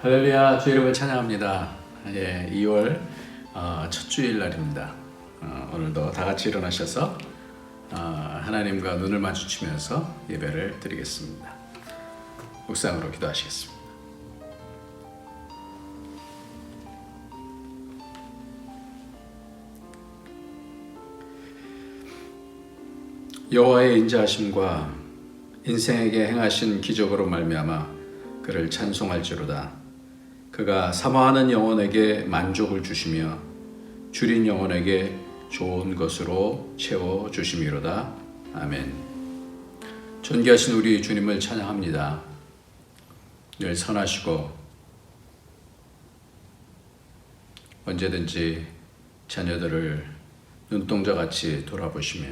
할렐루야, 주 이름을 찬양합니다. 2월 첫 주일 날입니다. 오늘도 다 같이 일어나셔서 하나님과 눈을 마주치면서 예배를 드리겠습니다. 묵상으로 기도하시겠습니다. 여호와의 인자하심과 인생에게 행하신 기적으로 말미암아 그를 찬송할지로다. 그가 사모하는 영혼에게 만족을 주시며 줄인 영혼에게 좋은 것으로 채워 주심이로다. 아멘. 존귀하신 우리 주님을 찬양합니다. 늘 선하시고 언제든지 자녀들을 눈동자같이 돌아보시며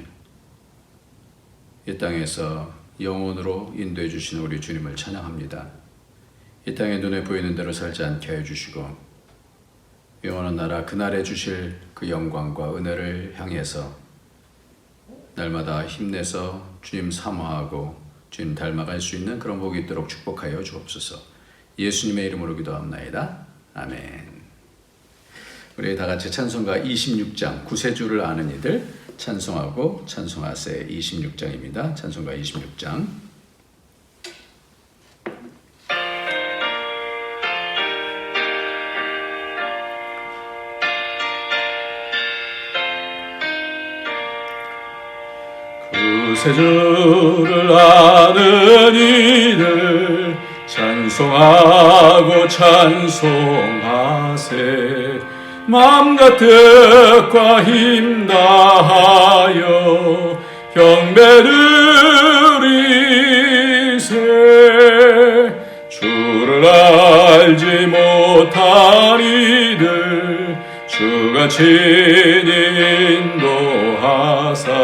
이 땅에서 영혼으로 인도해 주시는 우리 주님을 찬양합니다. 이 땅에 눈에 보이는 대로 살지 않게 하여 주시고 영원한 나라 그날에 주실 그 영광과 은혜를 향해서 날마다 힘내서 주님 사모하고 주님 닮아갈 수 있는 그런 복이 있도록 축복하여 주옵소서. 예수님의 이름으로 기도합나이다. 아멘. 우리 다 같이 찬송가 26장 구세주를 아는 이들 찬송하고 찬송하세 26장입니다. 찬송가 26장. 구세주를 아는 이들 찬송하고 찬송하세 마음과 뜻과 힘 다하여 경배를 이세 주를 알지 못한 이들 주가 친히 인도하사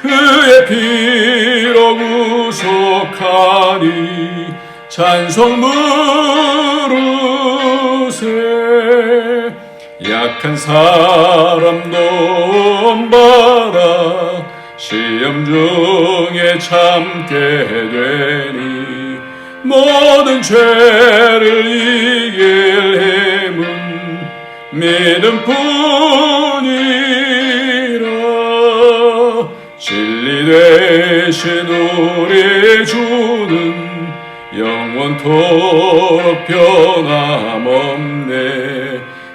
그의 피로 구속하니 찬송 부르세 약한 사람 도움받아 시험 중에 참게 되니 모든 죄를 이길 힘은 믿음뿐이라 진리 되신 우리 주는 영원토록 변함없네.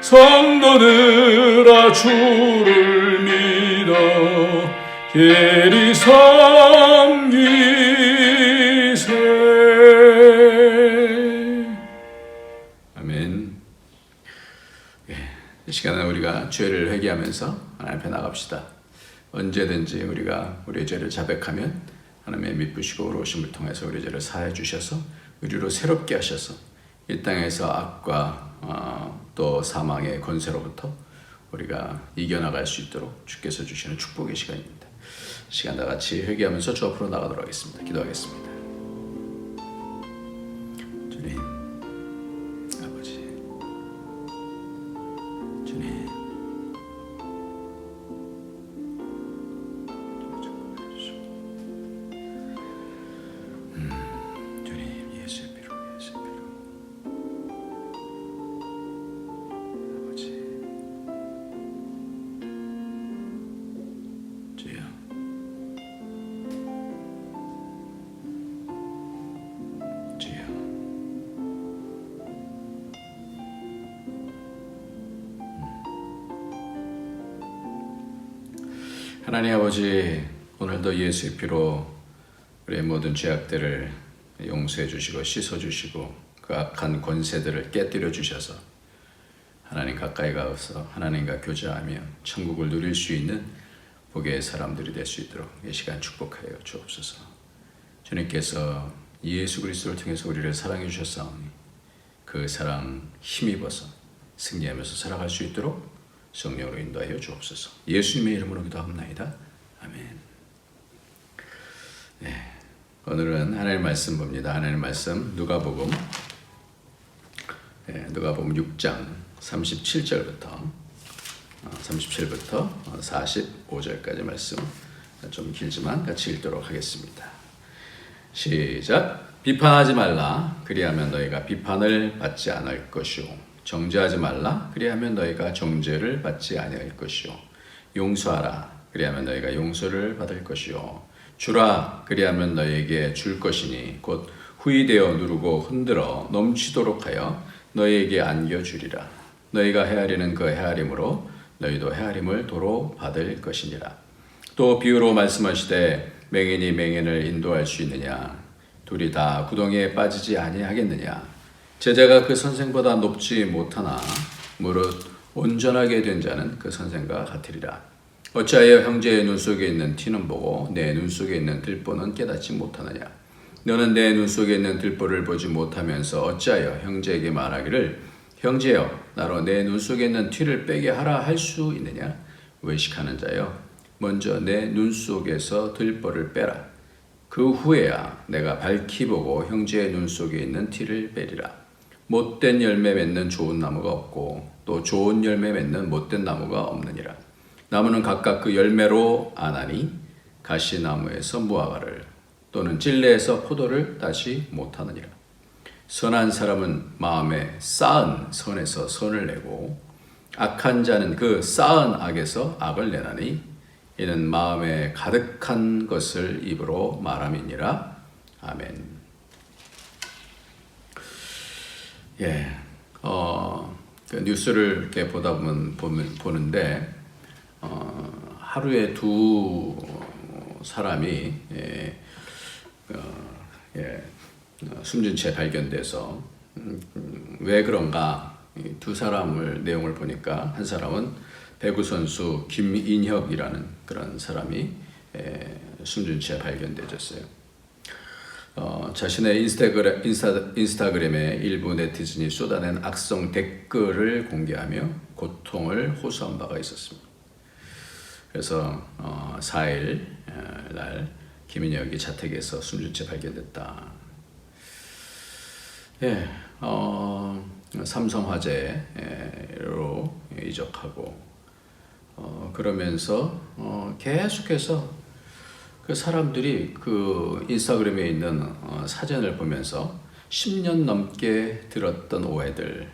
성도들아 주를 믿어 길이 섬기세. 아멘. 이 시간은 우리가 죄를 회개하면서 하나님 앞에 나갑시다. 언제든지 우리가 우리의 죄를 자백하면 하나님의 미쁘시고 의로우심을 통해서 우리의 죄를 사해 주셔서 우리로 새롭게 하셔서 이 땅에서 악과 또 사망의 권세로부터 우리가 이겨나갈 수 있도록 주께서 주시는 축복의 시간입니다. 시간 다 같이 회개하면서 주 앞으로 나가도록 하겠습니다. 기도하겠습니다. 주님, 아버지, 주님, 하나님 아버지, 오늘도 예수의 피로 우리의 모든 죄악들을 용서해 주시고 씻어 주시고 그 악한 권세들을 깨뜨려 주셔서 하나님 가까이 가서 하나님과 교제하며 천국을 누릴 수 있는 복의 사람들이 될 수 있도록 이 시간 축복하여 주옵소서. 주님께서 예수 그리스도를 통해서 우리를 사랑해 주셨사오니 그 사랑 힘입어서 승리하면서 살아갈 수 있도록 성령으로 인도하여 주옵소서. 예수님의 이름으로 기도합나이다. 아멘. 네, 오늘은 하나님의 말씀 봅니다. 하나님의 말씀 누가복음 6장 37절부터 45절까지 말씀 좀 길지만 같이 읽도록 하겠습니다. 시작. 비판하지 말라. 그리하면 너희가 비판을 받지 않을 것이요. 정죄하지 말라. 그리하면 너희가 정죄를 받지 아니할 것이요. 용서하라. 그리하면 너희가 용서를 받을 것이요. 주라. 그리하면 너희에게 줄 것이니 곧 후이되어 누르고 흔들어 넘치도록 하여 너희에게 안겨주리라. 너희가 헤아리는 그 헤아림으로 너희도 헤아림을 도로 받을 것이니라. 또 비유로 말씀하시되 맹인이 맹인을 인도할 수 있느냐? 둘이 다 구덩이에 빠지지 아니하겠느냐? 제자가 그 선생보다 높지 못하나 무릇 온전하게 된 자는 그 선생과 같으리라. 어찌하여 형제의 눈 속에 있는 티는 보고 내 눈 속에 있는 들보는 깨닫지 못하느냐? 너는 내 눈 속에 있는 들보를 보지 못하면서 어찌하여 형제에게 말하기를 형제여 나로 내 눈 속에 있는 티를 빼게 하라 할 수 있느냐? 외식하는 자여 먼저 내 눈 속에서 들보를 빼라. 그 후에야 내가 밝히 보고 형제의 눈 속에 있는 티를 빼리라. 못된 열매 맺는 좋은 나무가 없고 또 좋은 열매 맺는 못된 나무가 없느니라. 나무는 각각 그 열매로 아나니 가시나무에서 무화과를 또는 찔레에서 포도를 따지 못하느니라. 선한 사람은 마음에 쌓은 선에서 선을 내고 악한 자는 그 쌓은 악에서 악을 내나니 이는 마음에 가득한 것을 입으로 말함이니라. 아멘. 예, 그 뉴스를 이렇게 보는데 하루에 두 사람이 숨진 채 발견돼서 왜 그런가 두 사람을 내용을 보니까 한 사람은 배구 선수 김인혁이라는 그런 사람이 숨진 채 발견되었어요. 자신의 인스타그램에 일부 네티즌이 쏟아낸 악성 댓글을 공개하며 고통을 호소한 바가 있었습니다. 그래서 4일 날 김인혁이 자택에서 숨진 채 발견됐다. 예, 삼성화재로 이적하고 그러면서 계속해서 그 사람들이 그 인스타그램에 있는 사진을 보면서 10년 넘게 들었던 오해들,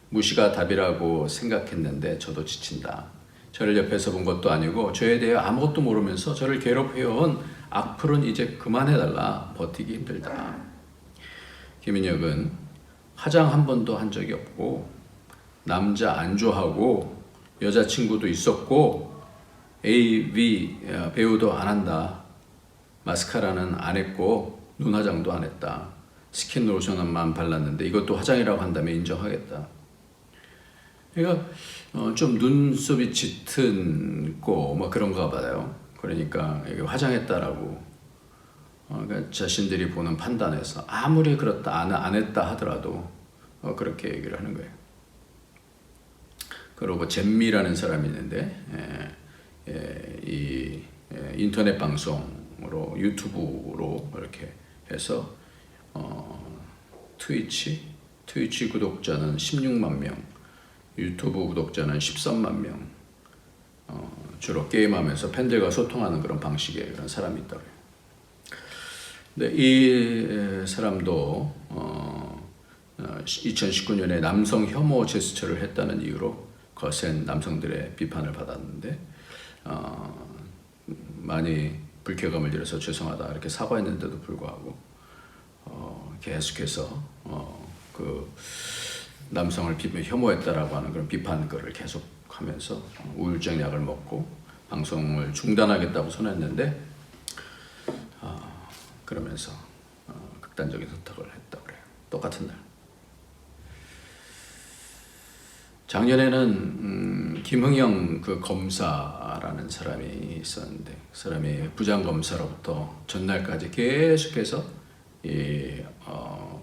무시가 답이라고 생각했는데 저도 지친다. 저를 옆에서 본 것도 아니고 저에 대해 아무것도 모르면서 저를 괴롭혀온 악플은 이제 그만해달라. 버티기 힘들다. 김인혁은 화장 한 번도 한 적이 없고 남자 안 좋아하고 여자친구도 있었고 AV 배우도 안 한다. 마스카라는 안 했고 눈 화장도 안 했다. 스킨 로션만 발랐는데 이것도 화장이라고 한다면 인정하겠다. 그러니까 좀 눈썹이 짙은고 뭐 그런가 봐요. 그러니까 이게 화장했다라고 그러니까 자신들이 보는 판단에서 아무리 그렇다 안 했다 하더라도 그렇게 얘기를 하는 거예요. 그리고 잼미라는 사람이 있는데 이 인터넷 방송으로 유튜브로 이렇게 해서 트위치 구독자는 16만 명, 유튜브 구독자는 13만 명, 주로 게임하면서 팬들과 소통하는 그런 방식의 그런 사람이 있다고요. 근데 이 사람도 2019년에 남성 혐오 제스처를 했다는 이유로 거센 남성들의 비판을 받았는데 많이 불쾌감을 들여서 죄송하다 이렇게 사과했는데도 불구하고 계속해서 그 남성을 혐오했다라고 하는 그런 비판 글을 계속하면서 우울증 약을 먹고 방송을 중단하겠다고 선언했는데 그러면서 극단적인 선택을 했다고 그래요. 똑같은 날. 작년에는 김흥영 그 검사라는 사람이 있었는데 그 사람이 부장검사로부터 전날까지 계속해서 이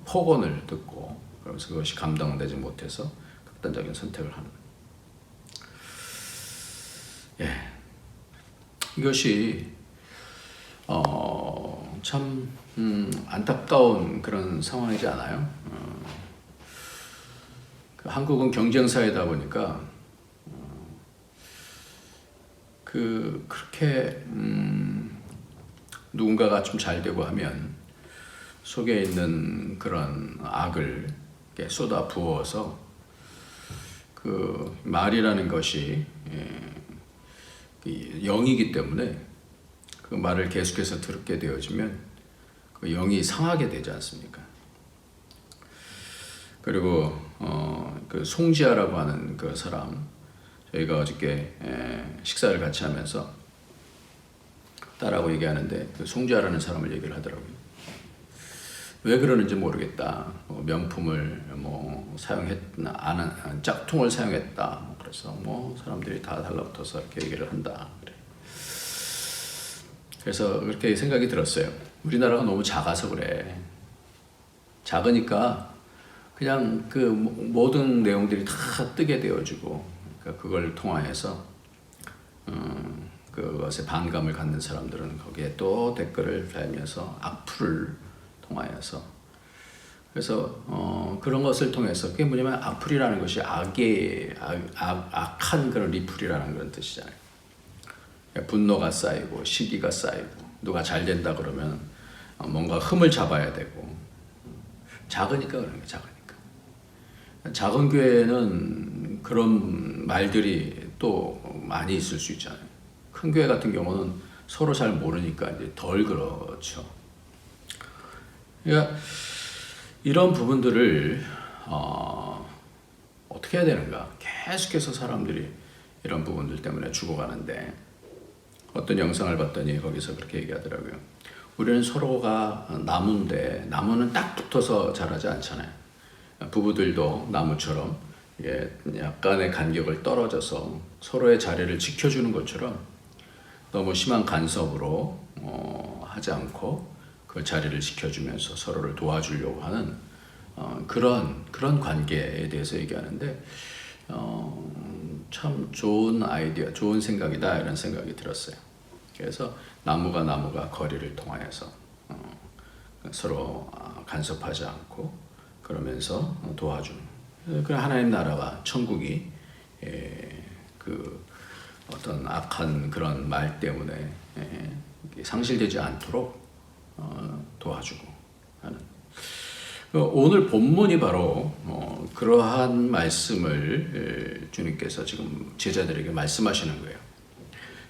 폭언을 듣고 그러면서 그것이 감당되지 못해서 극단적인 선택을 하는 거예요. 예, 이것이 참 안타까운 그런 상황이지 않아요? 한국은 경쟁사회다 보니까 그렇게 누군가가 좀 잘 되고 하면 속에 있는 그런 악을 이렇게 쏟아 부어서 그 말이라는 것이 영이기 때문에 그 말을 계속해서 듣게 되어지면 그 영이 상하게 되지 않습니까? 그리고 그 송지아라고 하는 그 사람, 저희가 어저께 식사를 같이 하면서 딸하고 얘기하는데 그 송지아라는 사람을 얘기를 하더라고요. 왜 그러는지 모르겠다. 명품을 사용했나, 짝퉁을 사용했다. 그래서 사람들이 다 달라붙어서 이렇게 얘기를 한다. 그래. 그래서 그렇게 생각이 들었어요. 우리나라가 너무 작아서 그래. 작으니까 그냥 그 모든 내용들이 다 뜨게 되어지고, 그러니까 그걸 통하여서 그것에 반감을 갖는 사람들은 거기에 또 댓글을 달면서 악플을 통하여서, 그래서 그런 것을 통해서, 그게 뭐냐면 악플이라는 것이 악한 그런 리플이라는 그런 뜻이잖아요. 분노가 쌓이고 시기가 쌓이고, 누가 잘 된다 그러면 뭔가 흠을 잡아야 되고, 작으니까 그런 거예요. 작은 교회는 그런 말들이 또 많이 있을 수 있잖아요. 큰 교회 같은 경우는 서로 잘 모르니까 이제 덜 그렇죠. 그러니까 이런 부분들을 어떻게 해야 되는가? 계속해서 사람들이 이런 부분들 때문에 죽어가는데, 어떤 영상을 봤더니 거기서 그렇게 얘기하더라고요. 우리는 서로가 나무인데 나무는 딱 붙어서 자라지 않잖아요. 부부들도 나무처럼 약간의 간격을 떨어져서 서로의 자리를 지켜주는 것처럼 너무 심한 간섭으로 하지 않고 그 자리를 지켜주면서 서로를 도와주려고 하는 그런 관계에 대해서 얘기하는데, 참 좋은 아이디어, 좋은 생각이다 이런 생각이 들었어요. 그래서 나무가 거리를 통하여서 서로 간섭하지 않고 그러면서 도와주는, 그 하나님 나라와 천국이 그 어떤 악한 그런 말 때문에 상실되지 않도록 도와주고 하는, 오늘 본문이 바로 그러한 말씀을 주님께서 지금 제자들에게 말씀하시는 거예요.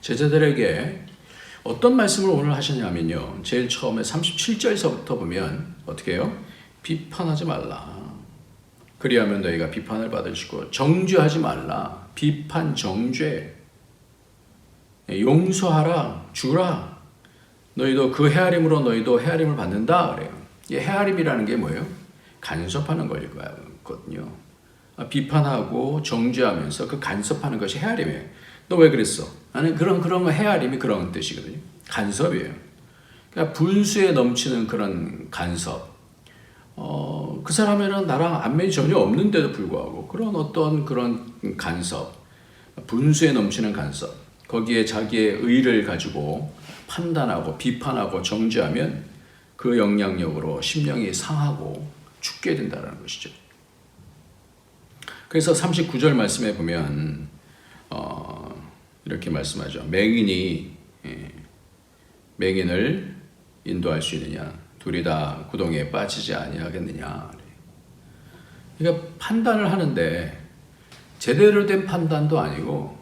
제자들에게 어떤 말씀을 오늘 하시냐면요, 제일 처음에 37절서부터 보면 어떻게 해요? 비판하지 말라. 그리하면 너희가 비판을 받으시고, 정죄하지 말라. 비판, 정죄. 용서하라. 주라. 너희도 그 헤아림으로 너희도 헤아림을 받는다. 그래요. 이 헤아림이라는 게 뭐예요? 간섭하는 거거든요. 비판하고 정죄하면서 그 간섭하는 것이 헤아림이에요. 너 왜 그랬어? 나는 그런 헤아림이 그런 뜻이거든요. 간섭이에요. 그러니까 분수에 넘치는 그런 간섭. 그 사람에는 나랑 안면이 전혀 없는데도 불구하고 그런 간섭, 분수에 넘치는 간섭, 거기에 자기의 의를 가지고 판단하고 비판하고 정죄하면 그 영향력으로 심령이 상하고 죽게 된다는 것이죠. 그래서 39절 말씀에 보면 이렇게 말씀하죠. 맹인이 맹인을 인도할 수 있느냐? 둘이 다 구덩이에 빠지지 아니하겠느냐? 그러니까 판단을 하는데 제대로 된 판단도 아니고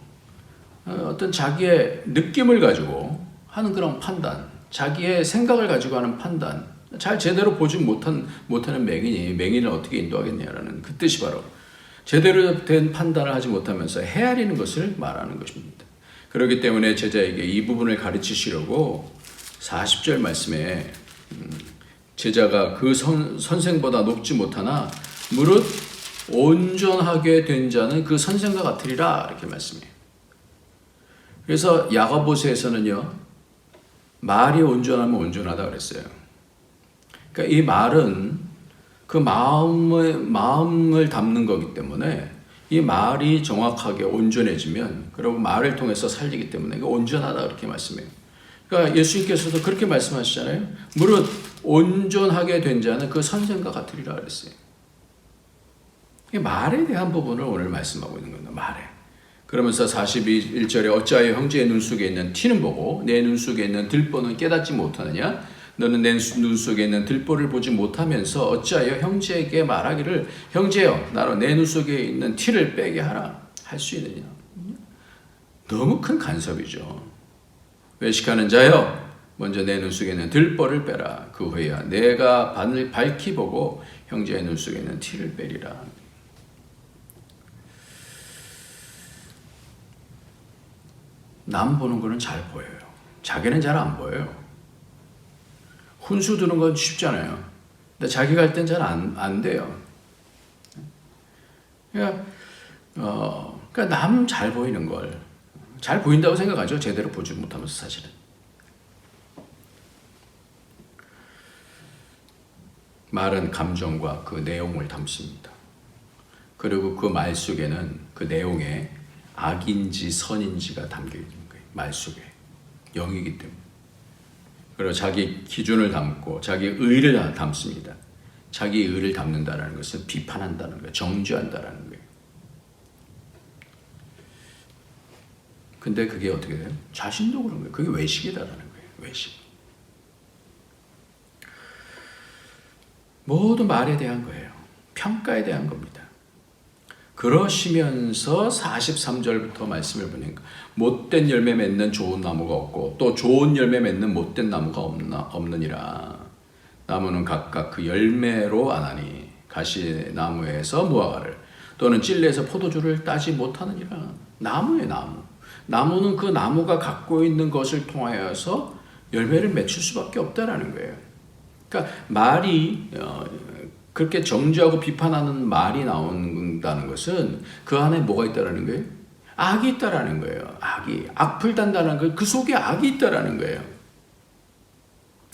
어떤 자기의 느낌을 가지고 하는 그런 판단, 자기의 생각을 가지고 하는 판단, 잘 제대로 보지 못하는 맹인이 맹인을 어떻게 인도하겠냐라는 그 뜻이 바로 제대로 된 판단을 하지 못하면서 헤아리는 것을 말하는 것입니다. 그렇기 때문에 제자에게 이 부분을 가르치시려고 40절 말씀에 제자가 그 선생보다 높지 못하나 무릇 온전하게 된 자는 그 선생과 같으리라 이렇게 말씀해요. 그래서 야고보서에서는요, 말이 온전하면 온전하다 그랬어요. 그러니까 이 말은 그 마음을 담는 거기 때문에 이 말이 정확하게 온전해지면, 그리고 말을 통해서 살리기 때문에 온전하다 그렇게 말씀해요. 그러니까 예수님께서도 그렇게 말씀하시잖아요. 무릇 온전하게 된 자는 그 선생과 같으리라 그랬어요. 말에 대한 부분을 오늘 말씀하고 있는 겁니다. 말에. 그러면서 41절에 어찌하여 형제의 눈 속에 있는 티는 보고 내 눈 속에 있는 들보는 깨닫지 못하느냐? 너는 내 눈 속에 있는 들보를 보지 못하면서 어찌하여 형제에게 말하기를 형제여 나로 내 눈 속에 있는 티를 빼게 하라 할 수 있느냐. 너무 큰 간섭이죠. 외식하는 자여 먼저 내 눈 속에 있는 들보를 빼라. 그 후에야 내가 반을 밝히 보고 형제의 눈 속에 있는 티를 빼리라. 남 보는 거는 잘 보여요. 자기는 잘 안 보여요. 훈수 두는 건 쉽잖아요. 근데 자기가 할 땐 잘 안 돼요. 그러니까 남 잘 보이는 걸 잘 보인다고 생각하죠. 제대로 보지 못하면서 사실은. 말은 감정과 그 내용을 담습니다. 그리고 그 말 속에는 그 내용에 악인지 선인지가 담겨 있는 거예요. 말 속에. 영이기 때문에. 그리고 자기 기준을 담고 자기 의를 담습니다. 자기 의를 담는다는 것은 비판한다는 거예요. 정죄한다는 거예요. 근데 그게 어떻게 돼요? 자신도 그런 거예요. 그게 외식이다라는 거예요. 외식. 모두 말에 대한 거예요. 평가에 대한 겁니다. 그러시면서 43절부터 말씀을 보니까 못된 열매 맺는 좋은 나무가 없고 또 좋은 열매 맺는 못된 나무가 없느니라. 나무는 각각 그 열매로 아나니 가시나무에서 무화과를 또는 찔레에서 포도주를 따지 못하느니라. 나무의 나무. 나무는 그 나무가 갖고 있는 것을 통하여서 열매를 맺힐 수밖에 없다라는 거예요. 그러니까 말이 그렇게 정죄하고 비판하는 말이 나온다는 것은 그 안에 뭐가 있다라는 거예요? 악이 있다라는 거예요. 악플 단다는 거, 그 속에 악이 있다라는 거예요.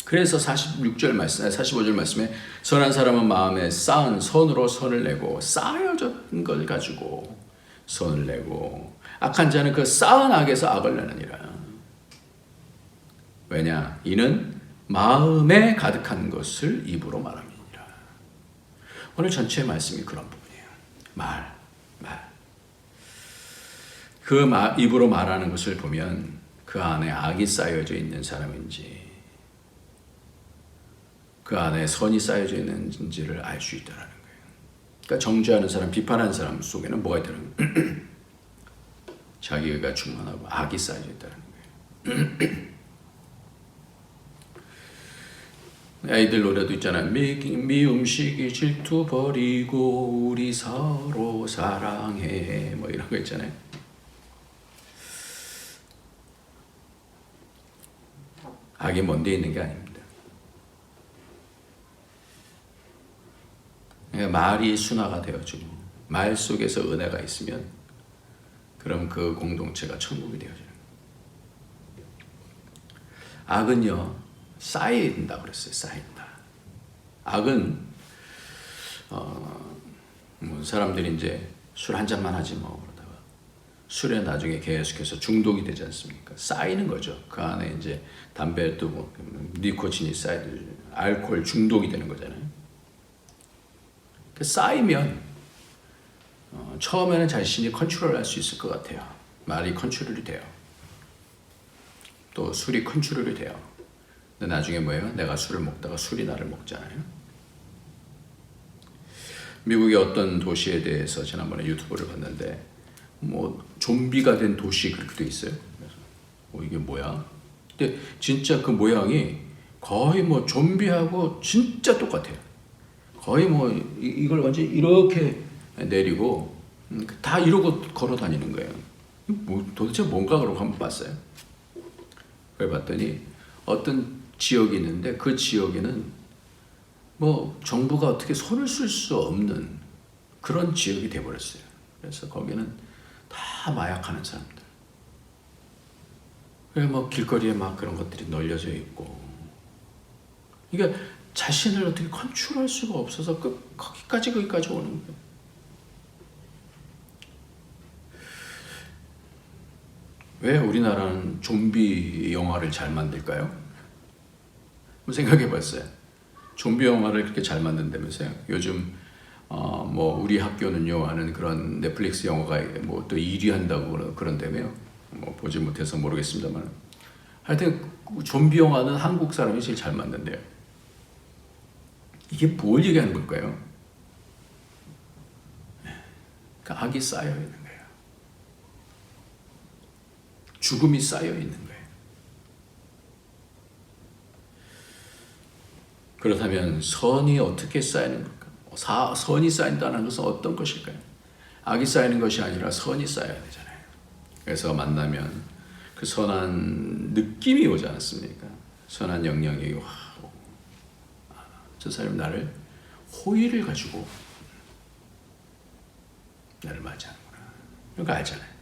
그래서 46절 말씀, 45절 말씀에 선한 사람은 마음에 쌓은 선으로 선을 내고 쌓여진 걸 가지고 선을 내고 악한 자는 그 쌓은 악에서 악을 내느니라. 왜냐? 이는 마음에 가득한 것을 입으로 말합니다. 오늘 전체 말씀이 그런 부분이에요. 말. 그 입으로 말하는 것을 보면 그 안에 악이 쌓여져 있는 사람인지 그 안에 선이 쌓여져 있는지를 알 수 있다는 거예요. 그러니까 정죄하는 사람, 비판하는 사람 속에는 뭐가 있다는 거예요? 자기가 충만하고 악이 쌓여져 있다는 거예요. 아이들 노래도 있잖아요. 미움시기 질투 버리고 우리 서로 사랑해 뭐 이런 거 있잖아요. 악이 먼데 있는 게 아닙니다. 그러니까 말이 순화가 되어지고 말 속에서 은혜가 있으면 그럼 그 공동체가 천국이 되어져요. 악은요 쌓인다 그랬어요. 쌓인다. 악은 뭐 사람들이 이제 술 한 잔만 하지 뭐 그러다가 술에 나중에 계속해서 중독이 되지 않습니까? 쌓이는 거죠. 그 안에 이제 담배도 뭐 니코틴이 쌓이고 알코올 중독이 되는 거잖아요. 그 쌓이면 처음에는 자신이 컨트롤할 수 있을 것 같아요. 말이 컨트롤이 돼요. 또 술이 컨트롤이 돼요. 근데 나중에 뭐예요? 내가 술을 먹다가 술이 나를 먹잖아요. 미국의 어떤 도시에 대해서 지난번에 유튜브를 봤는데 뭐 좀비가 된 도시 그렇게 돼 있어요. 그래서 이게 뭐야? 근데 진짜 그 모양이 거의 뭐 좀비하고 진짜 똑같아요. 거의 뭐 이걸 완전 이렇게 내리고 다 이러고 걸어 다니는 거예요. 뭐 도대체 뭔가 그러고 한번 봤어요. 그래 봤더니 어떤 지역이 있는데 그 지역에는 뭐 정부가 어떻게 손을 쓸 수 없는 그런 지역이 돼버렸어요. 그래서 거기는 다 마약하는 사람들. 그래 뭐 길거리에 막 그런 것들이 널려져 있고. 그러니까 자신을 어떻게 컨트롤할 수가 없어서 거기까지 오는 거예요. 왜 우리나라는 좀비 영화를 잘 만들까요? 한번 생각해 봤어요. 좀비 영화를 그렇게 잘 만든다면서요. 요즘 뭐 우리 학교는요 하는 그런 넷플릭스 영화가 뭐 또 1위 한다고 그런다며요. 뭐 보지 못해서 모르겠습니다만 하여튼 좀비 영화는 한국 사람이 제일 잘 만든대요. 이게 뭘 얘기하는 걸까요? 그 악이 쌓여 있는 거예요. 죽음이 쌓여 있는 거예요. 그렇다면 선이 어떻게 쌓이는 걸까? 선이 쌓인다는 것은 어떤 것일까요? 악이 쌓이는 것이 아니라 선이 쌓여야 되잖아요. 그래서 만나면 그 선한 느낌이 오지 않았습니까? 선한 영향이 와, 저 사람이 나를 호의를 가지고 나를 맞이하는구나. 이런 거 알잖아요.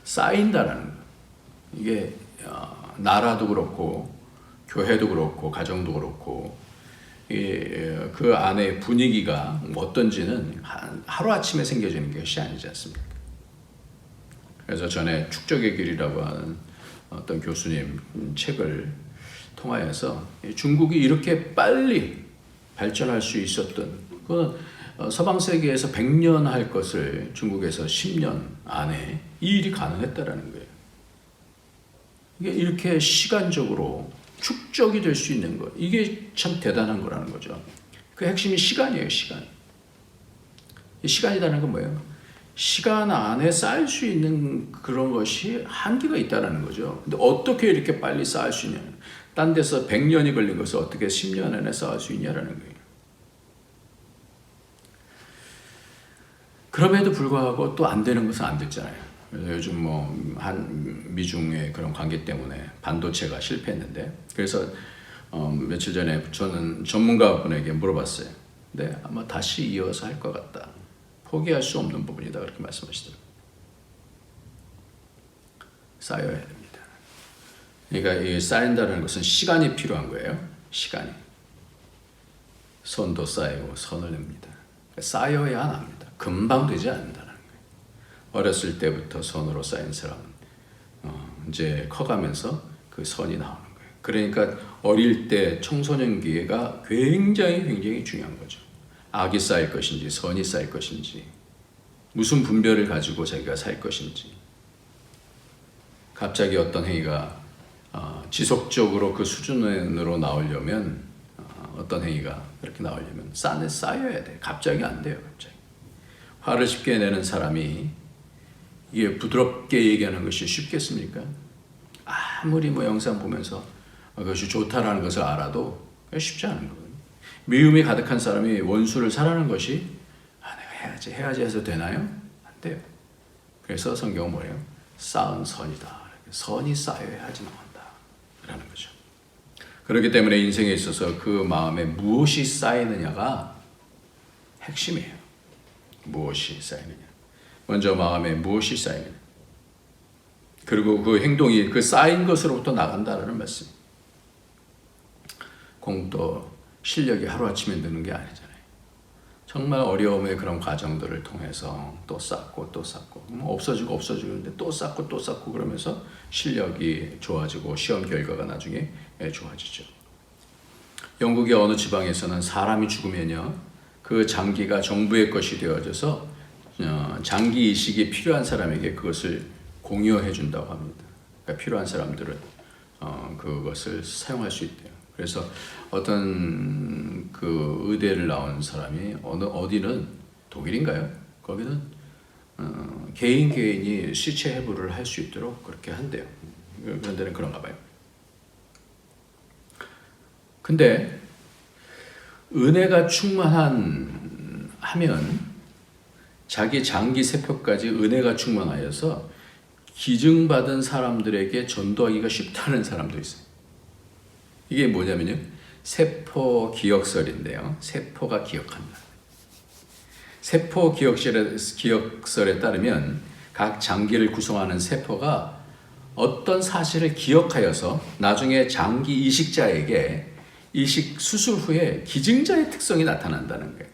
쌓인다라는 거. 이게 나라도 그렇고 교회도 그렇고 가정도 그렇고 그 안에 분위기가 어떤지는 하루아침에 생겨지는 것이 아니지 않습니까? 그래서 전에 축적의 길이라고 하는 어떤 교수님 책을 통하여서 중국이 이렇게 빨리 발전할 수 있었던 그건 서방 세계에서 100년 할 것을 중국에서 10년 안에 이 일이 가능했다라는 거예요. 이게 이렇게 시간적으로 축적이 될 수 있는 것, 이게 참 대단한 거라는 거죠. 그 핵심이 시간이에요, 시간. 이 시간이라는 건 뭐예요? 시간 안에 쌓일 수 있는 그런 것이 한계가 있다는 거죠. 근데 어떻게 이렇게 빨리 쌓을 수 있냐? 딴 데서 100년이 걸린 것을 어떻게 10년 안에 쌓을 수 있냐라는 거예요. 그럼에도 불구하고 또 안 되는 것은 안 됐잖아요. 그래서 요즘 뭐 한 미중의 그런 관계 때문에 반도체가 실패했는데, 그래서 며칠 전에 저는 전문가분에게 물어봤어요. 근데 아마 다시 이어서 할 것 같다. 포기할 수 없는 부분이다. 그렇게 말씀하시더라고요. 쌓여야 됩니다. 그러니까 이 쌓인다는 것은 시간이 필요한 거예요. 시간이. 선도 쌓이고 선을 냅니다. 쌓여야 납니다. 금방 되지 않는다는 거예요. 어렸을 때부터 선으로 쌓인 사람은 이제 커가면서 그 선이 나오는 거예요. 그러니까 어릴 때 청소년기가 굉장히 중요한 거죠. 악이 쌓일 것인지 선이 쌓일 것인지 무슨 분별을 가지고 자기가 살 것인지, 갑자기 어떤 행위가 지속적으로 그 수준으로 나오려면 어떤 행위가 그렇게 나오려면 쌓여야 돼. 갑자기 안 돼요. 갑자기 화를 쉽게 내는 사람이 이게 부드럽게 얘기하는 것이 쉽겠습니까? 아무리 뭐 영상 보면서 그것이 좋다라는 것을 알아도 쉽지 않은 거예요. 미움이 가득한 사람이 원수를 사랑하는 것이 내가 해야지 해서 되나요? 안 돼요. 그래서 성경은 뭐예요? 쌓은 선이다. 선이 쌓여야지 나온다 라는 거죠. 그렇기 때문에 인생에 있어서 그 마음에 무엇이 쌓이느냐가 핵심이에요. 무엇이 쌓이느냐. 먼저 마음에 무엇이 쌓이느냐. 그리고 그 행동이 그 쌓인 것으로부터 나간다라는 말씀. 공도 실력이 하루아침에 느는 게 아니잖아요. 정말 어려움의 그런 과정들을 통해서 또 쌓고 없어지고 근데 또 쌓고 그러면서 실력이 좋아지고 시험 결과가 나중에 좋아지죠. 영국의 어느 지방에서는 사람이 죽으면요, 그 장기가 정부의 것이 되어져서 장기 이식이 필요한 사람에게 그것을 공유해 준다고 합니다. 그러니까 필요한 사람들은 그것을 사용할 수 있대요. 그래서 어떤 그 의대를 나온 사람이 어디는 독일인가요? 거기는 개인이 시체 해부를 할 수 있도록 그렇게 한대요. 그런 데는 그런가 봐요. 근데 은혜가 충만하면 자기 장기 세포까지 은혜가 충만하여서 기증받은 사람들에게 전도하기가 쉽다는 사람도 있어요. 이게 뭐냐면요, 세포 기억설인데요. 세포가 기억한다. 세포 기억설에 따르면 각 장기를 구성하는 세포가 어떤 사실을 기억하여서 나중에 장기 이식자에게 이식 수술 후에 기증자의 특성이 나타난다는 거예요.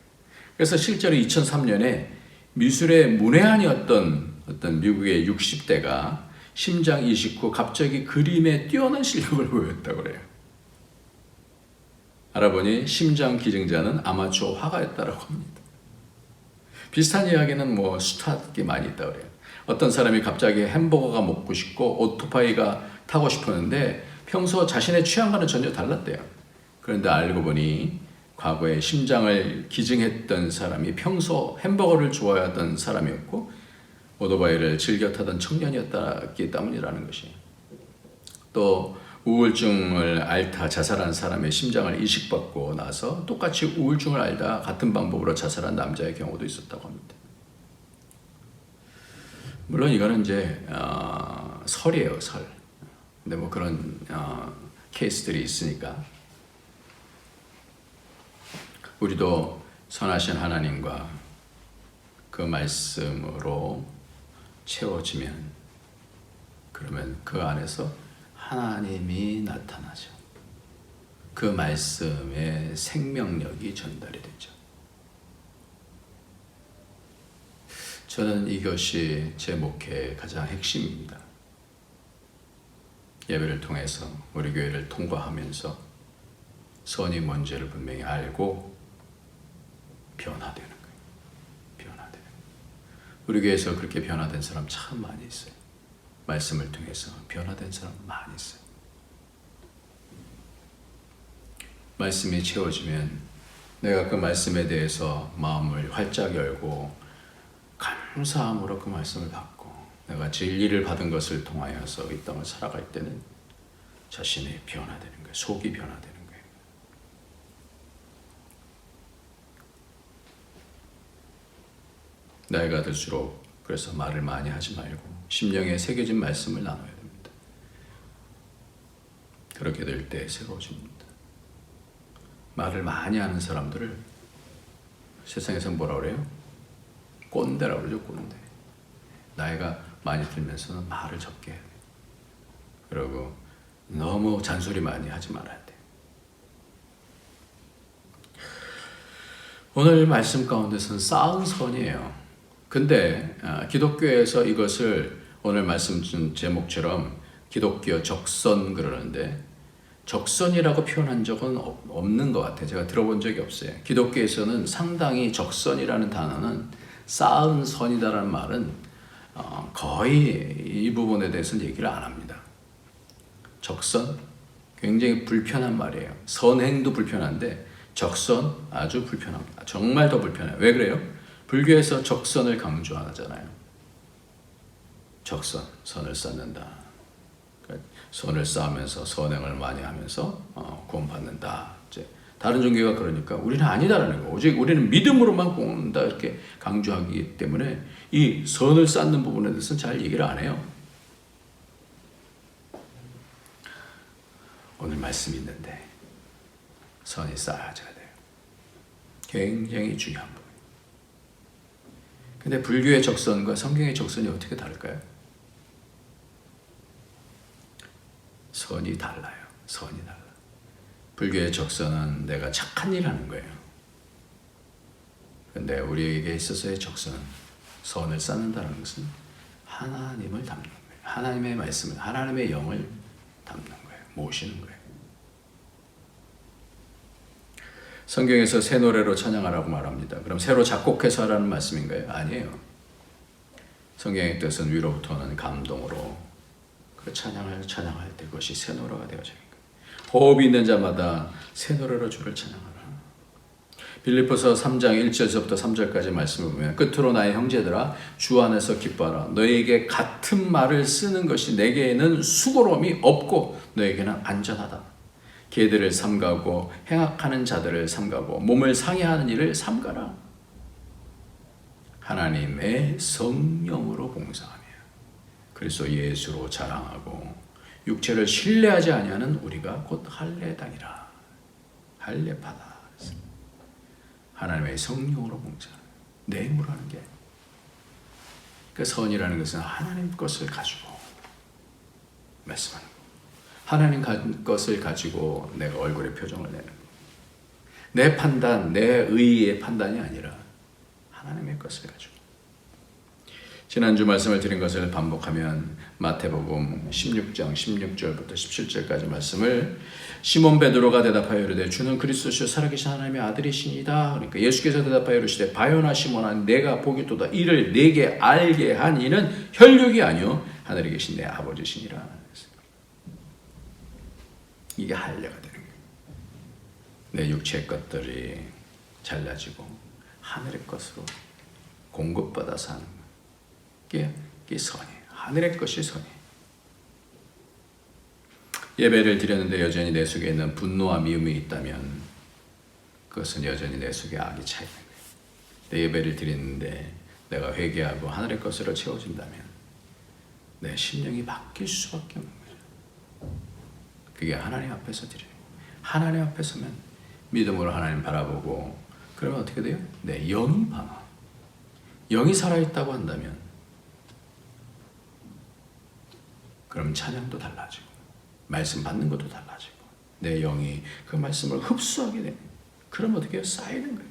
그래서 실제로 2003년에 미술의 문외한이었던 어떤 미국의 60대가 심장 이식 후 갑자기 그림에 뛰어난 실력을 보였다고 그래요. 알아보니 심장 기증자는 아마추어 화가였다고 합니다. 비슷한 이야기는 뭐 수탁이 많이 있다고 그래요. 어떤 사람이 갑자기 햄버거가 먹고 싶고 오토바이가 타고 싶었는데 평소 자신의 취향과는 전혀 달랐대요. 그런데 알고 보니 과거에 심장을 기증했던 사람이 평소 햄버거를 좋아하던 사람이었고 오토바이를 즐겨 타던 청년이었기 때문이라는 것이. 또 우울증을 앓다 자살한 사람의 심장을 이식받고 나서 똑같이 우울증을 앓다 같은 방법으로 자살한 남자의 경우도 있었다고 합니다. 물론 이거는 이제 설이에요, 설. 근데 뭐 그런 케이스들이 있으니까 우리도 선하신 하나님과 그 말씀으로 채워지면 그러면 그 안에서 하나님이 나타나죠. 그 말씀의 생명력이 전달이 되죠. 저는 이것이 제 목회의 가장 핵심입니다. 예배를 통해서 우리 교회를 통과하면서 선이 뭔지를 분명히 알고 변화되는 거예요. 변화되는 거예요. 우리 교회에서 그렇게 변화된 사람 참 많이 있어요. 말씀을 통해서 변화된 사람 많이 있어요. 말씀이 채워지면 내가 그 말씀에 대해서 마음을 활짝 열고 감사함으로 그 말씀을 받고 내가 진리를 받은 것을 통하여서 이 땅을 살아갈 때는 자신이 변화되는 거예요. 속이 변화되는 거예요. 나이가 들수록 그래서 말을 많이 하지 말고 심령에 새겨진 말씀을 나눠야 됩니다. 그렇게 될 때 새로워집니다. 말을 많이 하는 사람들을 세상에서 뭐라 그래요? 꼰대라고 그러죠, 꼰대. 나이가 많이 들면서는 말을 적게 해야 돼요. 그리고 너무 잔소리 많이 하지 말아야 돼요. 오늘 말씀 가운데서는 쌓은 선이에요. 근데 기독교에서 이것을 오늘 말씀 준 제목처럼 기독교 적선 그러는데 적선이라고 표현한 적은 없는 것 같아요. 제가 들어본 적이 없어요. 기독교에서는 상당히 적선이라는 단어는 쌓은 선이다라는 말은 거의 이 부분에 대해서는 얘기를 안 합니다. 적선? 굉장히 불편한 말이에요. 선행도 불편한데 적선 아주 불편합니다. 정말 더 불편해요. 왜 그래요? 불교에서 적선을 강조하잖아요. 적선, 선을 쌓는다. 선을 쌓으면서 선행을 많이 하면서 구원받는다. 이제 다른 종교가 그러니까 우리는 아니다라는 거. 오직 우리는 믿음으로만 구원한다 이렇게 강조하기 때문에 이 선을 쌓는 부분에 대해서는 잘 얘기를 안 해요. 오늘 말씀이 있는데 선이 쌓여져야 돼요. 굉장히 중요한 부분. 근데 불교의 적선과 성경의 적선이 어떻게 다를까요? 선이 달라요. 선이 달라. 불교의 적선은 내가 착한 일 하는 거예요. 근데 우리에게 있어서의 적선은 선을 쌓는다는 것은 하나님을 담는 거예요. 하나님의 말씀을, 하나님의 영을 담는 거예요. 모시는 거예요. 성경에서 새 노래로 찬양하라고 말합니다. 그럼 새로 작곡해서 하라는 말씀인가요? 아니에요. 성경의 뜻은 위로부터 오는 감동으로 그 찬양할 때 그것이 새 노래가 되어져요. 호흡이 있는 자마다 새 노래로 주를 찬양하라. 빌립보서 3장 1절에서부터 3절까지 말씀을 보면 끝으로 나의 형제들아 주 안에서 기뻐하라. 너에게 같은 말을 쓰는 것이 내게는 수고로움이 없고 너에게는 안전하다. 개들을 삼가고 행악하는 자들을 삼가고 몸을 상해하는 일을 삼가라. 하나님의 성령으로 봉사하며 그리스도 예수로 자랑하고 육체를 신뢰하지 아니하는 우리가 곧 할례당이라. 할례파다. 하나님의 성령으로 봉사하는 내 힘으로 하는 게 그 선이라는 것은 하나님 것을 가지고 말씀하는 거. 하나님 것을 가지고 내가 얼굴에 표정을 내는 거. 내 판단, 내 의의 판단이 아니라 하나님의 것을 가지고. 지난주 말씀을 드린 것을 반복하면 마태복음 16장 16절부터 17절까지 말씀을 시몬 베드로가 대답하여 이르되 주는 그리스도시요 살아계신 하나님의 아들이시니이다. 그러니까 예수께서 대답하여 이르시되 바요나 시몬아 내가 보기도다 이를 내게 알게 한 이는 혈육이 아니요 하늘에 계신 내 아버지시니라. 이게 할례가 되는 거예요. 내 육체의 것들이 잘라지고 하늘의 것으로 공급받아서 하는 거예요. 이게 선이에요. 하늘의 것이 선이에요. 예배를 드렸는데 여전히 내 속에 있는 분노와 미움이 있다면 그것은 여전히 내 속에 악이 차 있는 거예요. 내 예배를 드렸는데 내가 회개하고 하늘의 것으로 채워진다면 내 심령이 바뀔 수밖에 없는 거예요. 그게 하나님 앞에서 드려요. 하나님 앞에 서면 믿음으로 하나님 바라보고 그러면 어떻게 돼요? 내 영이 방황. 영이 살아있다고 한다면 그럼 찬양도 달라지고 말씀 받는 것도 달라지고 내 영이 그 말씀을 흡수하게 되는 그럼 어떻게 해요? 쌓이는 거예요.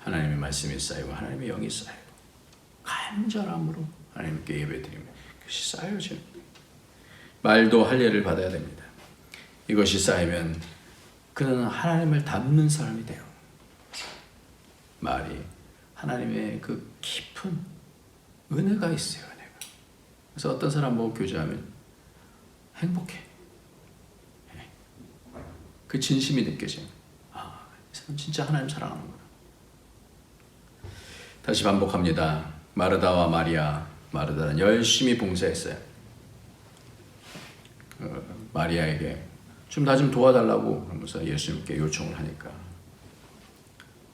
하나님의 말씀이 쌓이고 하나님의 영이 쌓이고 간절함으로 하나님께 예배드리면 그것이 쌓여지는 거예요. 말도 할례를 받아야 됩니다. 이것이 쌓이면 그는 하나님을 닮는 사람이 돼요. 말이 하나님의 그 깊은 은혜가 있어요. 은혜가. 그래서 어떤 사람 보고 교제하면 행복해. 그 진심이 느껴져요. 아, 이 사람 진짜 하나님 사랑하는구나. 다시 반복합니다. 마르다와 마리아. 마르다는 열심히 봉사했어요. 마리아에게 좀 나 좀 도와달라고 하면서 예수님께 요청을 하니까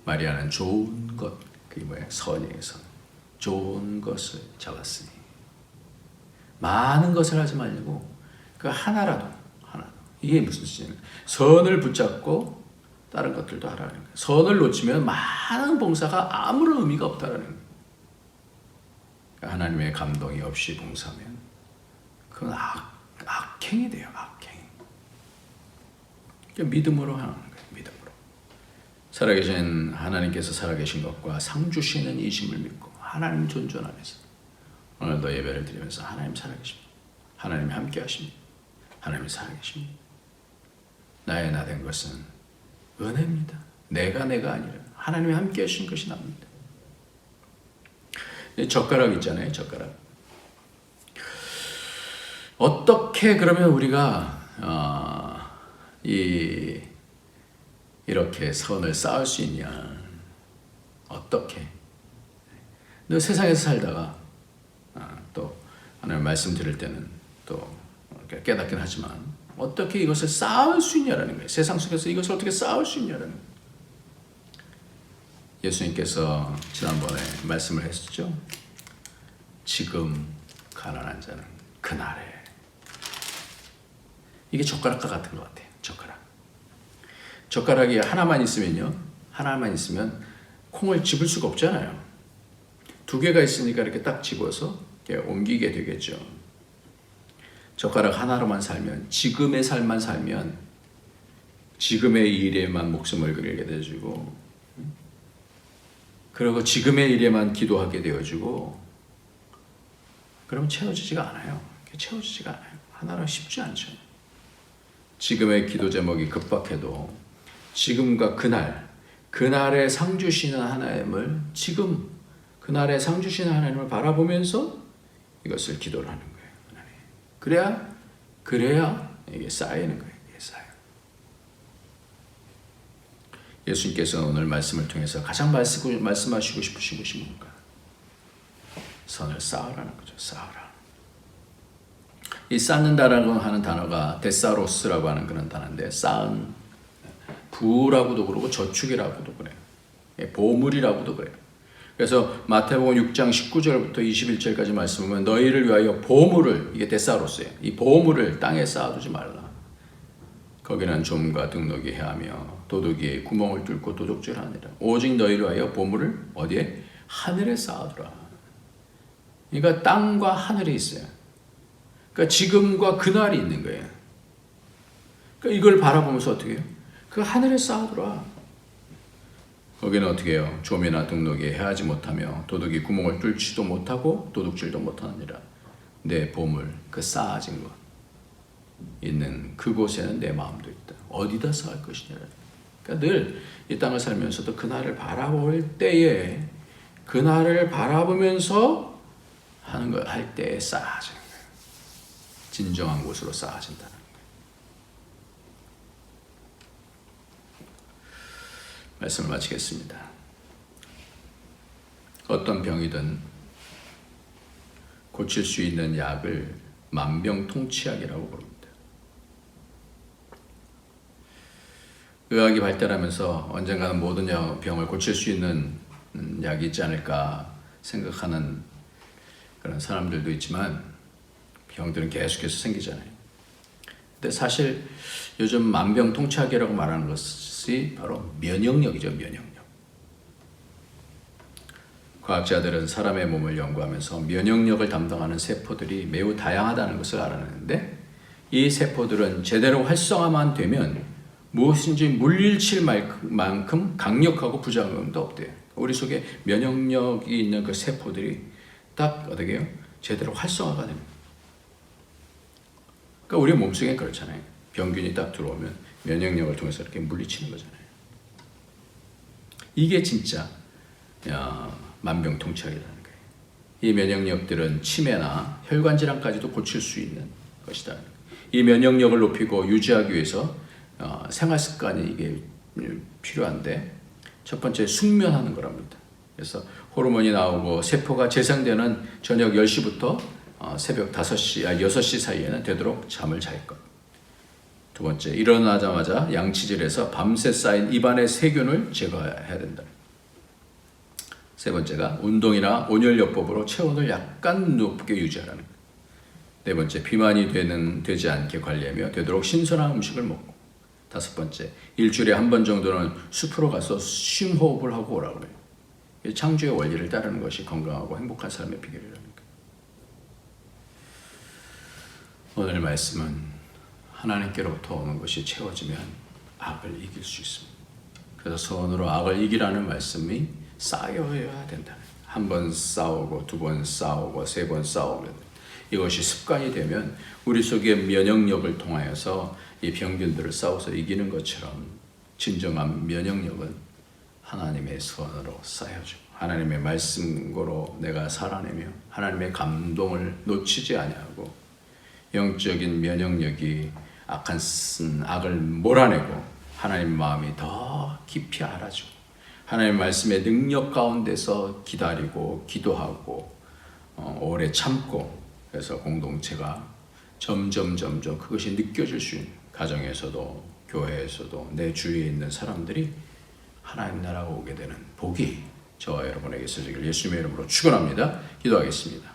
마리아는 좋은 것, 그게 뭐예요? 선이에요, 선. 좋은 것을 잡았으니 많은 것을 하지 말고 그 하나라도 이게 무슨 뜻이냐면 선을 붙잡고 다른 것들도 하라는 거예요. 선을 놓치면 많은 봉사가 아무런 의미가 없다라는 거예요. 그러니까 하나님의 감동이 없이 봉사하면 그건 악행이 돼요. 악행. 그러니까 믿음으로 하는 거예요. 믿음으로. 살아계신 하나님께서 살아계신 것과 상 주시는 이심을 믿고 하나님 존존하면서 오늘도 예배를 드리면서 하나님 살아계십니다. 하나님이 함께 하십니다. 하나님이 살아계십니다. 나의 나 된 것은 은혜입니다. 내가 아니라 하나님이 함께 하신 것이 납니다. 젓가락 있잖아요. 젓가락. 어떻게 그러면 우리가 이렇게 선을 쌓을 수 있냐? 어떻게? 너 세상에서 살다가 또 하나님 말씀 들을 때는 또 깨닫긴 하지만 어떻게 이것을 쌓을 수 있냐라는 거예요. 세상 속에서 이것을 어떻게 쌓을 수 있냐라는 거예요. 예수님께서 지난번에 말씀을 했었죠. 지금 가난한 자는 그날에. 이게 젓가락과 같은 것 같아요. 젓가락이 하나만 있으면요. 하나만 있으면 콩을 집을 수가 없잖아요. 두 개가 있으니까 이렇게 딱 집어서 이렇게 옮기게 되겠죠. 젓가락 하나로만 살면 지금의 삶만 살면 지금의 일에만 목숨을 걸게 되어지고 그리고 지금의 일에만 기도하게 되어지고 그럼 채워지지가 않아요. 채워지지가 않아요. 하나로 쉽지 않죠. 지금의 기도 제목이 급박해도 지금과 그날의 상 주시는 하나님을 지금 그날의 상 주시는 하나님을 바라보면서 이것을 기도를 하는 거예요. 그래야 이게 쌓이는 거예요. 이게 쌓여. 예수님께서 오늘 말씀을 통해서 가장 말씀하시고 싶으신 것이 뭔가? 선을 쌓으라는 거죠. 쌓으라. 이 쌓는다라고 하는 단어가 데사로스라고 하는 그런 단어인데 쌓은 부라고도 그러고 저축이라고도 그래요. 보물이라고도 그래요. 그래서 마태복음 6장 19절부터 21절까지 말씀하면 너희를 위하여 보물을, 이게 데사로스예요. 이 보물을 땅에 쌓아두지 말라. 거기는 좀과 등록이 해하며 도둑이 구멍을 뚫고 도둑질하니라. 오직 너희를 위하여 보물을 어디에? 하늘에 쌓아두라. 그러니까 땅과 하늘이 있어요. 그러니까 지금과 그날이 있는 거예요. 그러니까 이걸 바라보면서 어떻게 해요? 그 하늘에 쌓아두라. 거기는 어떻게 해요? 조미나 등록이 해하지 못하며 도둑이 구멍을 뚫지도 못하고 도둑질도 못하느니라. 내 보물, 그 쌓아진 것 있는 그곳에는 내 마음도 있다. 어디다 쌓을 것이냐. 그러니까 늘 이 땅을 살면서도 그날을 바라볼 때에 그날을 바라보면서 하는 걸 할 때에 쌓아지는 거예요. 진정한 곳으로 쌓아진다는 거예요. 말씀을 마치겠습니다. 어떤 병이든 고칠 수 있는 약을 만병통치약이라고 부릅니다. 의학이 발달하면서 언젠가는 모든 병을 고칠 수 있는 약이 있지 않을까 생각하는 그런 사람들도 있지만 병들은 계속해서 생기잖아요. 근데 사실 요즘 만병통치약이라고 말하는 것이 바로 면역력이죠. 면역력. 과학자들은 사람의 몸을 연구하면서 면역력을 담당하는 세포들이 매우 다양하다는 것을 알아냈는데 이 세포들은 제대로 활성화만 되면 무엇인지 물리칠 만큼 강력하고 부작용도 없대요. 우리 속에 면역력이 있는 그 세포들이 딱 어떻게 해요? 제대로 활성화가 됩니다. 그러니까 우리 몸속에 그렇잖아요. 병균이 딱 들어오면 면역력을 통해서 이렇게 물리치는 거잖아요. 이게 진짜 만병통치약이라는 거예요. 이 면역력들은 치매나 혈관 질환까지도 고칠 수 있는 것이다. 이 면역력을 높이고 유지하기 위해서 생활 습관이 이게 필요한데 첫 번째 숙면하는 거랍니다. 그래서 호르몬이 나오고 세포가 재생되는 저녁 10시부터 새벽 6시 사이에는 되도록 잠을 잘 것. 두 번째, 일어나자마자 양치질해서 밤새 쌓인 입안의 세균을 제거해야 된다. 세 번째가 운동이나 온열요법으로 체온을 약간 높게 유지하라는 것. 네 번째, 비만이 되지 않게 관리하며 되도록 신선한 음식을 먹고. 다섯 번째, 일주일에 한 번 정도는 숲으로 가서 심호흡을 하고 오라고 해요. 창조의 원리를 따르는 것이 건강하고 행복한 삶의 비결이라는 거예요. 오늘 말씀은 하나님께로부터 오는 것이 채워지면 악을 이길 수 있습니다. 그래서 선으로 악을 이기라는 말씀이 쌓여야 된다. 한 번 싸우고 두 번 싸우고 세 번 싸우면 이것이 습관이 되면 우리 속의 면역력을 통하여서 이 병균들을 싸워서 이기는 것처럼 진정한 면역력은 하나님의 선으로 쌓여지고 하나님의 말씀으로 내가 살아내며 하나님의 감동을 놓치지 아니하고 영적인 면역력이 악을 몰아내고 하나님 마음이 더 깊이 알아주고 하나님 말씀의 능력 가운데서 기다리고 기도하고 오래 참고 그래서 공동체가 점점 그것이 느껴질 수 있는 가정에서도 교회에서도 내 주위에 있는 사람들이 하나님 나라가 오게 되는 복이 저와 여러분에게 있어지길 예수님의 이름으로 축원합니다. 기도하겠습니다.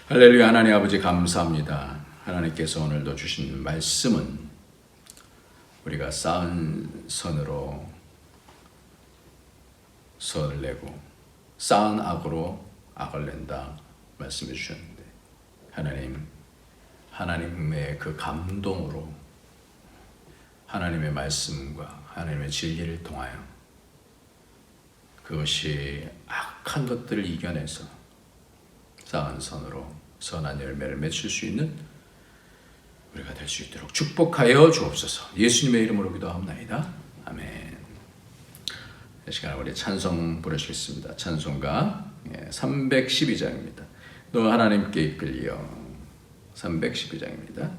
할렐루야. 하나님 아버지 감사합니다. 하나님께서 오늘도 주신 말씀은 우리가 쌓은 선으로 선을 내고 쌓은 악으로 악을 낸다 말씀해 주셨는데 하나님의 그 감동으로 하나님의 말씀과 하나님의 진리를 통하여 그것이 악한 것들을 이겨내서 쌓은 선으로 선한 열매를 맺을 수 있는 우리가 될 수 있도록 축복하여 주옵소서. 예수님의 이름으로 기도하옵나이다. 아멘. 이 시간 우리 찬송 부르시겠습니다. 찬송가 312장입니다. 너 하나님께 이끌리어 312장입니다.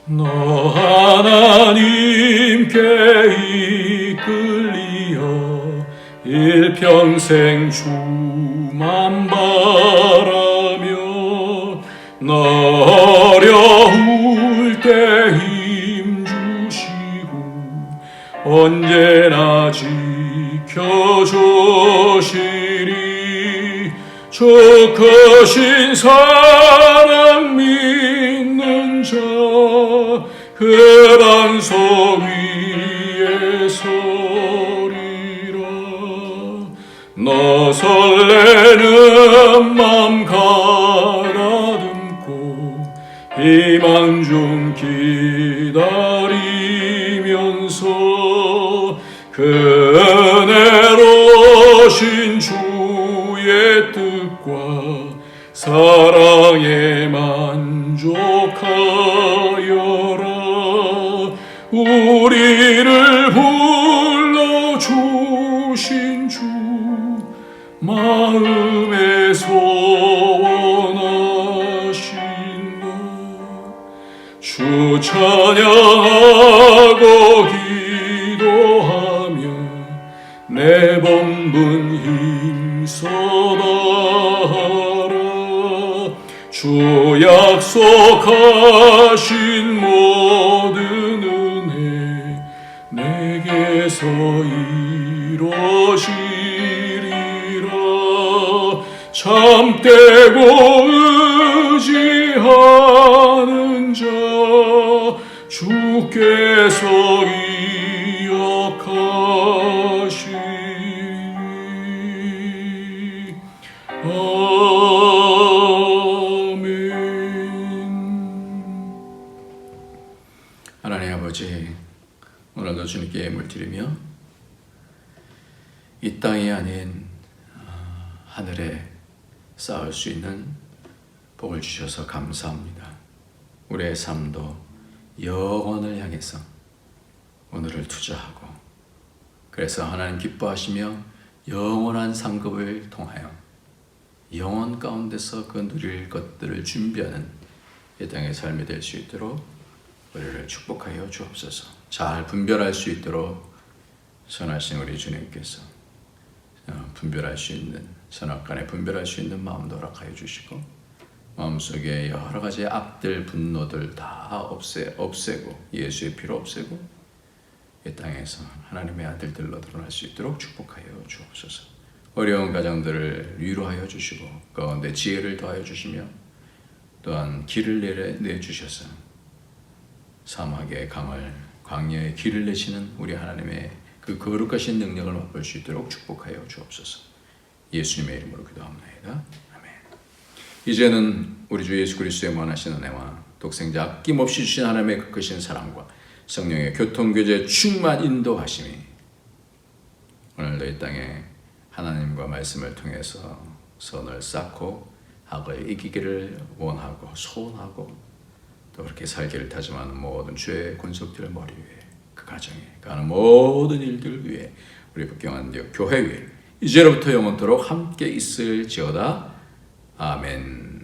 너 하나님께 이끌리어 일평생 주만 바라며 너 어려울 때 힘 주시고 언제나 지켜주시리 주 크신 사랑 믿는 자 그 반석 위에 서리라 너 설레는 맘 가다듬고 희망 중 기다리면서 그 은혜로신 주의 뜻과 사랑에 만족하여라. 우리를 불러주신 주 마음에 소원하신다. 주 찬양하고 기도하며 내 범분 힘써다하라. 주 약속하신 모든 은혜 내게서 이루어지리라. 참되고 의지하는 자 주께서 기억하시리. 아멘. 하나님 아버지, 오늘도 주님께 예물 드리며 이 땅이 아닌 하늘에 쌓을 수 있는 복을 주셔서 감사합니다. 우리의 삶도 영원을 향해서 오늘을 투자하고, 그래서 하나님 기뻐하시며 영원한 상급을 통하여 영원 가운데서 그 누릴 것들을 준비하는 이 땅의 삶이 될 수 있도록 우리를 축복하여 주옵소서. 잘 분별할 수 있도록 선하신 우리 주님께서 분별할 수 있는, 선악간에 분별할 수 있는 마음도 허락하여 주시고, 마음속에 여러 가지 악들, 분노들 다 없애고 예수의 피로 없애고 이 땅에서 하나님의 아들들로 드러날 수 있도록 축복하여 주옵소서. 어려운 가정들을 위로하여 주시고 가운데 지혜를 더하여 주시며 또한 길을 내주셔서 사막의 강을 광야에 길을 내시는 우리 하나님의 그 거룩하신 능력을 맛볼 수 있도록 축복하여 주옵소서. 예수님의 이름으로 기도합니다. 아멘. 이제는 우리 주 예수 그리스도의 무한하신 은혜와 독생자 아낌없이 주신 하나님의 그 크신 사랑과 성령의 교통교제 충만 인도하심이 오늘도 이 땅에 하나님과 말씀을 통해서 선을 쌓고 악을 이기기를 원하고 소원하고 또 그렇게 살기를 다짐하는 모든 죄의 권속들을 머리 위에, 그 가정에 가는 모든 일들 위에, 우리 북경한대교 교회 위에 이제로부터 영원토록 함께 있을지어다. 아멘.